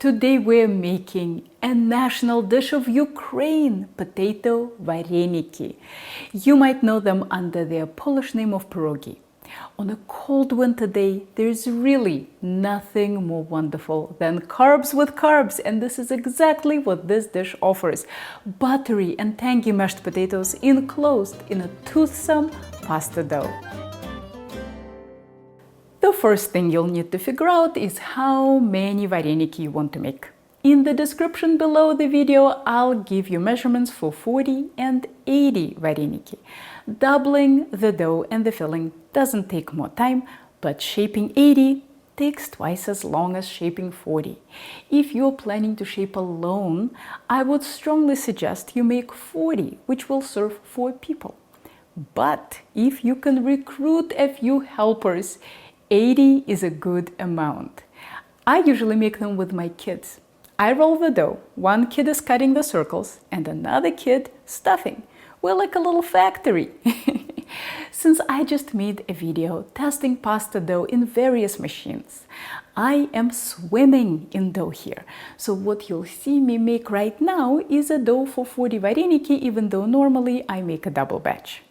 Today we're making a national dish of Ukraine, potato varenyky. You might know them under their Polish name of pierogi. On a cold winter day, there's really nothing more wonderful than carbs with carbs, and this is exactly what this dish offers. Buttery and tangy mashed potatoes enclosed in a toothsome pasta dough. The first thing you'll need to figure out is how many varenyky you want to make. In the description below the video, I'll give you measurements for 40 and 80 varenyky. Doubling the dough and the filling doesn't take more time, but shaping 80 takes twice as long as shaping 40. If you're planning to shape alone, I would strongly suggest you make 40, which will serve 4 people. But if you can recruit a few helpers, 80 is a good amount. I usually make them with my kids. I roll the dough. One kid is cutting the circles and another kid stuffing. We're like a little factory. Since I just made a video testing pasta dough in various machines, I am swimming in dough here. So what you'll see me make right now is a dough for 40 varenyky, even though normally I make a double batch.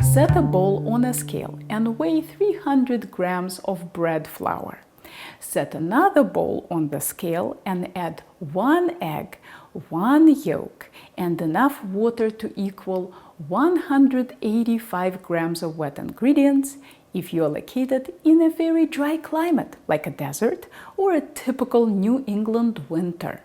Set a bowl on a scale and weigh 300 grams of bread flour. Set another bowl on the scale and add 1 egg, 1 yolk, and enough water to equal 185 grams of wet ingredients if you are located in a very dry climate, like a desert or a typical New England winter.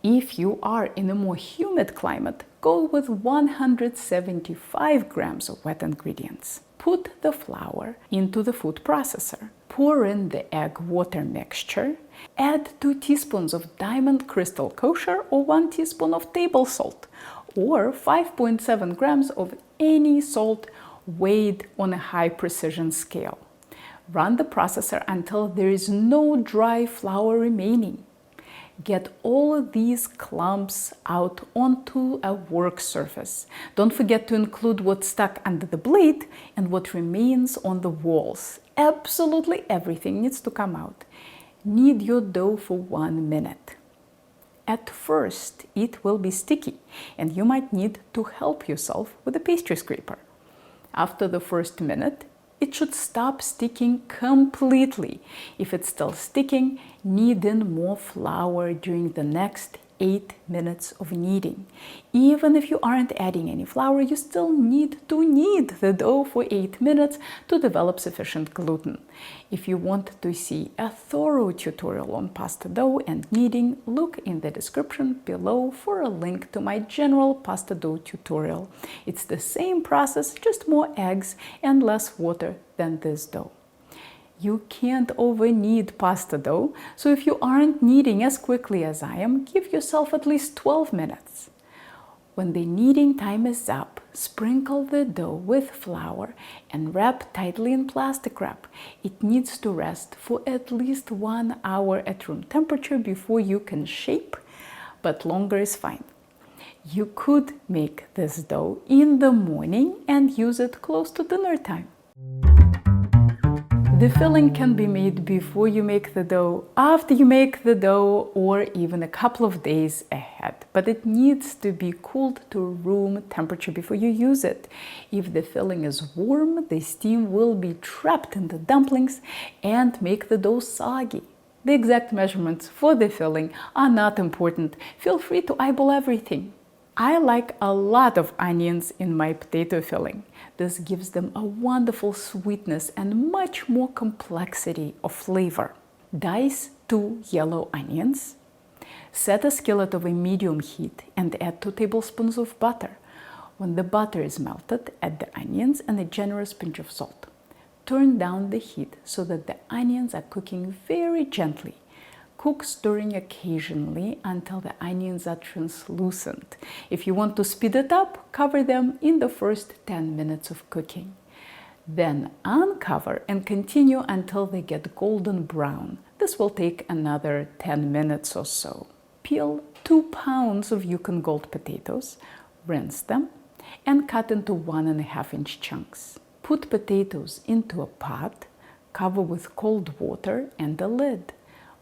If you are in a more humid climate, go with 175 grams of wet ingredients. Put the flour into the food processor. Pour in the egg water mixture. Add 2 teaspoons of Diamond Crystal Kosher or 1 teaspoon of table salt, or 5.7 grams of any salt weighed on a high precision scale. Run the processor until there is no dry flour remaining. Get all of these clumps out onto a work surface. Don't forget to include what's stuck under the blade and what remains on the walls. Absolutely everything needs to come out. Knead your dough for 1 minute. At first, it will be sticky, and you might need to help yourself with a pastry scraper. After the first minute, it should stop sticking completely. If it's still sticking, knead in more flour during the next 8 minutes of kneading. Even if you aren't adding any flour, you still need to knead the dough for 8 minutes to develop sufficient gluten. If you want to see a thorough tutorial on pasta dough and kneading, look in the description below for a link to my general pasta dough tutorial. It's the same process, just more eggs and less water than this dough. You can't over-knead pasta dough, so if you aren't kneading as quickly as I am, give yourself at least 12 minutes. When the kneading time is up, sprinkle the dough with flour and wrap tightly in plastic wrap. It needs to rest for at least 1 hour at room temperature before you can shape, but longer is fine. You could make this dough in the morning and use it close to dinner time. The filling can be made before you make the dough, after you make the dough, or even a couple of days ahead. But it needs to be cooled to room temperature before you use it. If the filling is warm, the steam will be trapped in the dumplings and make the dough soggy. The exact measurements for the filling are not important. Feel free to eyeball everything. I like a lot of onions in my potato filling. This gives them a wonderful sweetness and much more complexity of flavor. Dice 2 yellow onions. Set a skillet over medium heat and add 2 tablespoons of butter. When the butter is melted, add the onions and a generous pinch of salt. Turn down the heat so that the onions are cooking very gently. Cook stirring occasionally until the onions are translucent. If you want to speed it up, cover them in the first 10 minutes of cooking. Then uncover and continue until they get golden brown. This will take another 10 minutes or so. Peel 2 pounds of Yukon Gold potatoes, rinse them, and cut into 1.5-inch chunks. Put potatoes into a pot, cover with cold water and a lid.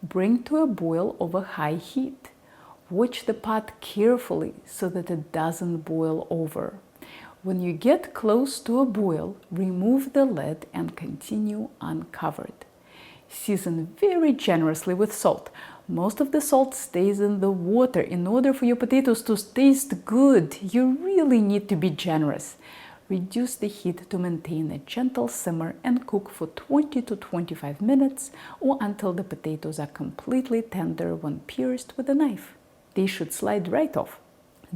Bring to a boil over high heat. Watch the pot carefully so that it doesn't boil over. When you get close to a boil, remove the lid and continue uncovered. Season very generously with salt. Most of the salt stays in the water. In order for your potatoes to taste good, you really need to be generous. Reduce the heat to maintain a gentle simmer and cook for 20 to 25 minutes or until the potatoes are completely tender when pierced with a knife. They should slide right off.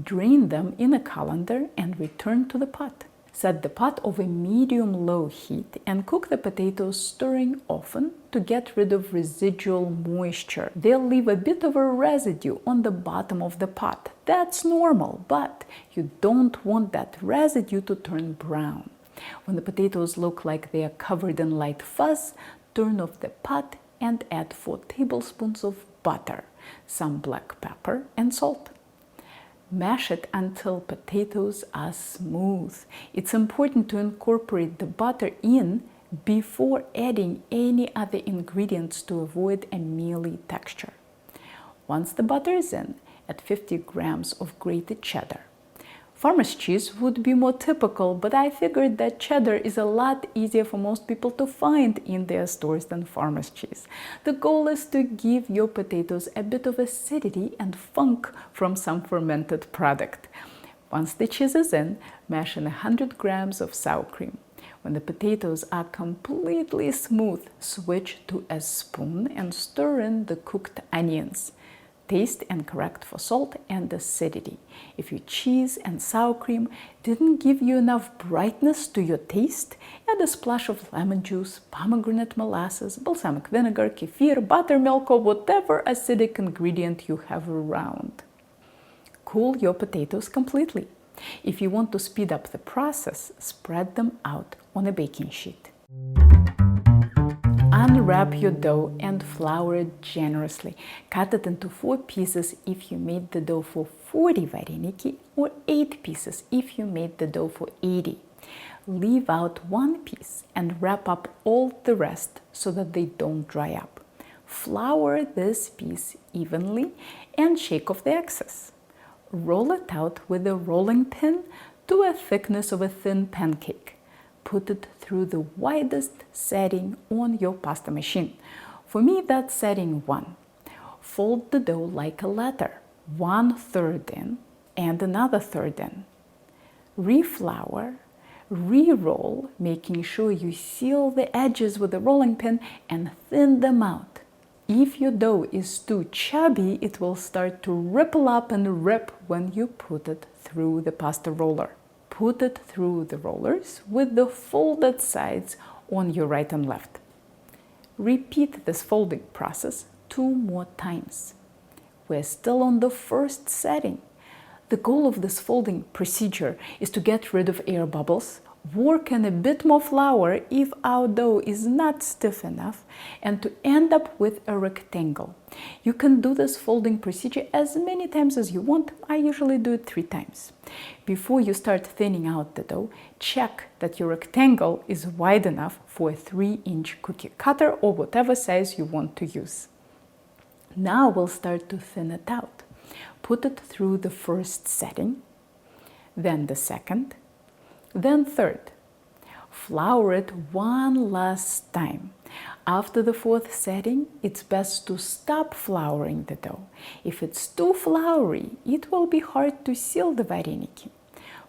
Drain them in a colander and return to the pot. Set the pot over medium-low heat and cook the potatoes, stirring often to get rid of residual moisture. They'll leave a bit of a residue on the bottom of the pot. That's normal, but you don't want that residue to turn brown. When the potatoes look like they are covered in light fuzz, turn off the pot and add 4 tablespoons of butter, some black pepper, and salt. Mash it until potatoes are smooth. It's important to incorporate the butter in before adding any other ingredients to avoid a mealy texture. Once the butter is in, add 50 grams of grated cheddar. Farmer's cheese would be more typical, but I figured that cheddar is a lot easier for most people to find in their stores than farmer's cheese. The goal is to give your potatoes a bit of acidity and funk from some fermented product. Once the cheese is in, mash in 100 grams of sour cream. When the potatoes are completely smooth, switch to a spoon and stir in the cooked onions. Taste and correct for salt and acidity. If your cheese and sour cream didn't give you enough brightness to your taste, add a splash of lemon juice, pomegranate molasses, balsamic vinegar, kefir, buttermilk, or whatever acidic ingredient you have around. Cool your potatoes completely. If you want to speed up the process, spread them out on a baking sheet. Unwrap your dough and flour it generously. Cut it into 4 pieces if you made the dough for 40 varenyky or 8 pieces if you made the dough for 80. Leave out 1 piece and wrap up all the rest so that they don't dry up. Flour this piece evenly and shake off the excess. Roll it out with a rolling pin to a thickness of a thin pancake. Put it through the widest setting on your pasta machine. For me, that's setting 1. Fold the dough like a letter, 1/3 in and another third in. Reflour, re-roll, making sure you seal the edges with a rolling pin and thin them out. If your dough is too chubby, it will start to ripple up and rip when you put it through the pasta roller. Put it through the rollers with the folded sides on your right and left. Repeat this folding process 2 more times. We're still on the first setting. The goal of this folding procedure is to get rid of air bubbles, work in a bit more flour if our dough is not stiff enough, and to end up with a rectangle. You can do this folding procedure as many times as you want. I usually do it 3 times. Before you start thinning out the dough, check that your rectangle is wide enough for a 3-inch cookie cutter or whatever size you want to use. Now we'll start to thin it out. Put it through the first setting, then the second, then third. Flour it 1 last time. After the 4th setting, it's best to stop flouring the dough. If it's too floury, it will be hard to seal the varenyky.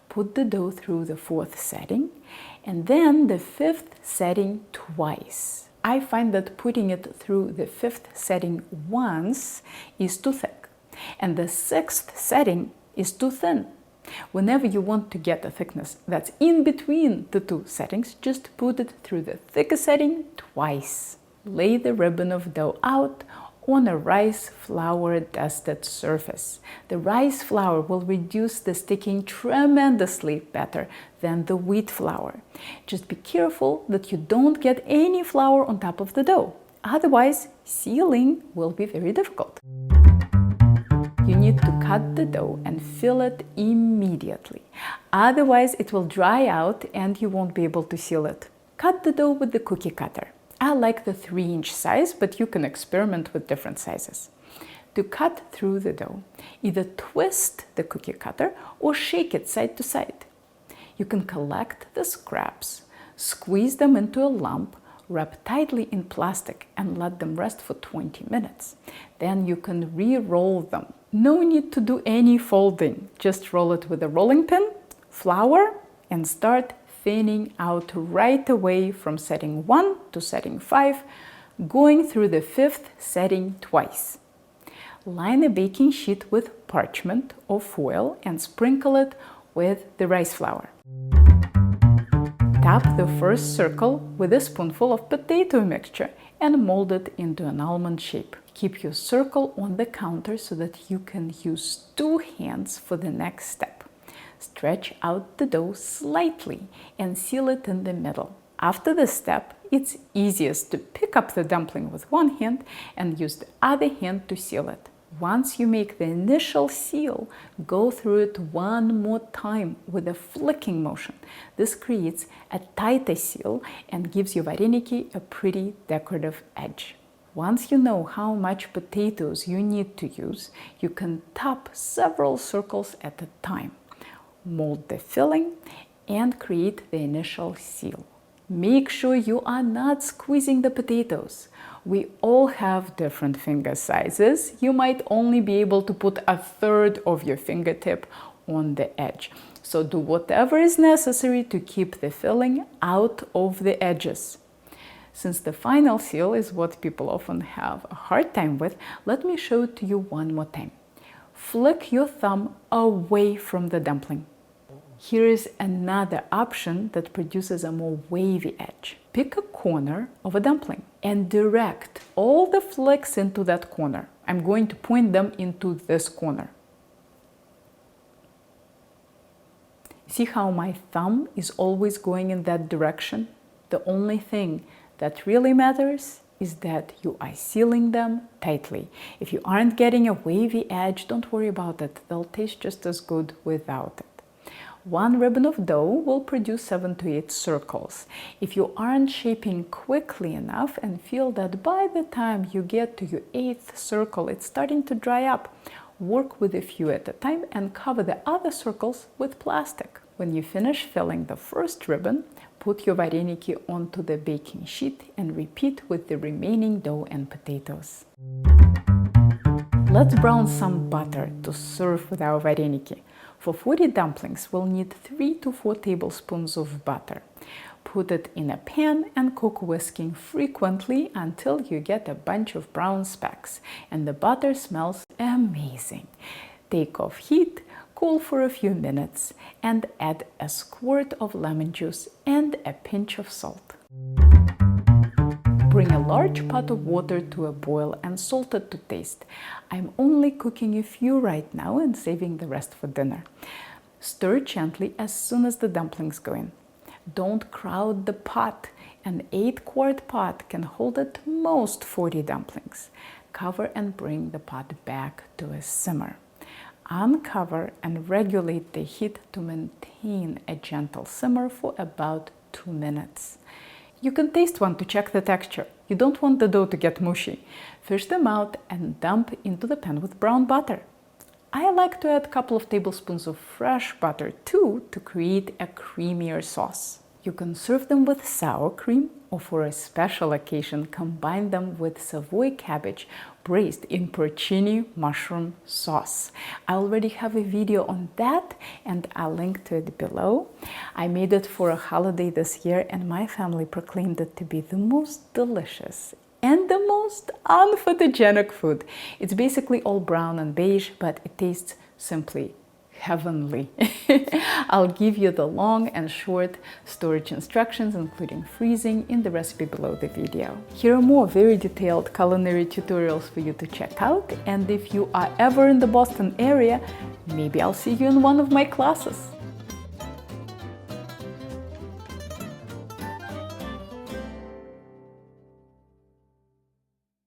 Put the dough through the 4th setting and then the 5th setting twice. I find that putting it through the 5th setting once is too thick, and the 6th setting is too thin. Whenever you want to get a thickness that's in between the 2 settings, just put it through the thicker setting twice. Lay the ribbon of dough out on a rice flour dusted surface. The rice flour will reduce the sticking tremendously better than the wheat flour. Just be careful that you don't get any flour on top of the dough. Otherwise, sealing will be very difficult. You need to cut the dough and fill it immediately. Otherwise, it will dry out and you won't be able to seal it. Cut the dough with the cookie cutter. I like the 3-inch size, but you can experiment with different sizes. To cut through the dough, either twist the cookie cutter or shake it side to side. You can collect the scraps, squeeze them into a lump, wrap tightly in plastic and let them rest for 20 minutes. Then you can re-roll them. No need to do any folding. Just roll it with a rolling pin, flour, and start thinning out right away from setting 1 to setting 5, going through the 5th setting twice. Line a baking sheet with parchment or foil and sprinkle it with the rice flour. Tap the first circle with a spoonful of potato mixture and mold it into an almond shape. Keep your circle on the counter so that you can use 2 hands for the next step. Stretch out the dough slightly and seal it in the middle. After this step, it's easiest to pick up the dumpling with one hand and use the other hand to seal it. Once you make the initial seal, go through it one more time with a flicking motion. This creates a tighter seal and gives your varenyky a pretty decorative edge. Once you know how much potatoes you need to use, you can top several circles at a time. Mold the filling and create the initial seal. Make sure you are not squeezing the potatoes. We all have different finger sizes. You might only be able to put 1/3 of your fingertip on the edge. So do whatever is necessary to keep the filling out of the edges. Since the final seal is what people often have a hard time with, let me show it to you one more time. Flick your thumb away from the dumpling. Here is another option that produces a more wavy edge. Pick a corner of a dumpling and direct all the flicks into that corner. I'm going to point them into this corner. See how my thumb is always going in that direction? The only thing that really matters is that you are sealing them tightly. If you aren't getting a wavy edge, don't worry about it. They'll taste just as good without it. 1 ribbon of dough will produce 7 to 8 circles. If you aren't shaping quickly enough and feel that by the time you get to your 8th circle, it's starting to dry up, work with a few at a time and cover the other circles with plastic. When you finish filling the first ribbon, put your varenyky onto the baking sheet and repeat with the remaining dough and potatoes. Let's brown some butter to serve with our varenyky. For 40 dumplings, we'll need 3 to 4 tablespoons of butter. Put it in a pan and cook whisking frequently until you get a bunch of brown specks and the butter smells amazing. Take off heat, cool for a few minutes, and add a squirt of lemon juice and a pinch of salt. Bring a large pot of water to a boil and salt it to taste. I'm only cooking a few right now and saving the rest for dinner. Stir gently as soon as the dumplings go in. Don't crowd the pot. An 8-quart pot can hold at most 40 dumplings. Cover and bring the pot back to a simmer. Uncover and regulate the heat to maintain a gentle simmer for about 2 minutes. You can taste one to check the texture. You don't want the dough to get mushy. Fish them out and dump into the pan with brown butter. I like to add a couple of tablespoons of fresh butter too to create a creamier sauce. You can serve them with sour cream or for a special occasion combine them with Savoy cabbage braised in porcini mushroom sauce. I already have a video on that and I'll link to it below. I made it for a holiday this year and my family proclaimed it to be the most delicious and the most unphotogenic food. It's basically all brown and beige, but it tastes simply heavenly. I'll give you the long and short storage instructions, including freezing, in the recipe below the video. Here are more very detailed culinary tutorials for you to check out, and if you are ever in the Boston area, maybe I'll see you in one of my classes.